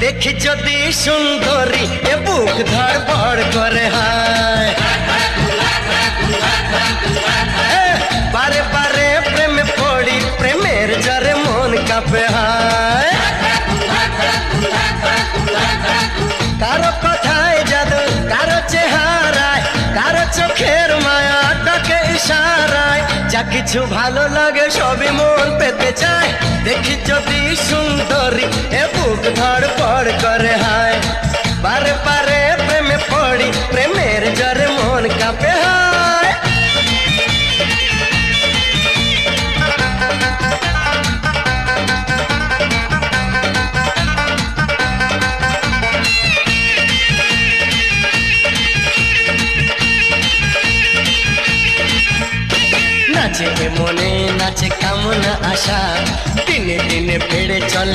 দেখি যদি সুন্দরী এ বুক ধড়ফড় করে হায়, বারে বারে প্রেমে পড়ি, প্রেমের জ্বরে মন কাঁপে হায়। কারো কথায় জাদু, কারো চেহারায়, কারো চোখের মায়া ডাকে ইশারায়, যা কিছু ভালো লাগে সবই মন পেতে চায়। দেখি যদি সুন্দরী এ বুক ধড়ফড় করে হায়, বারে বারে প্রেমে পড়ি, প্রেমের জ্বরে মন কাঁপে হায়। নাচে মনে, নাচে কামনা আশা, দিনে দিনে বেড়ে চলে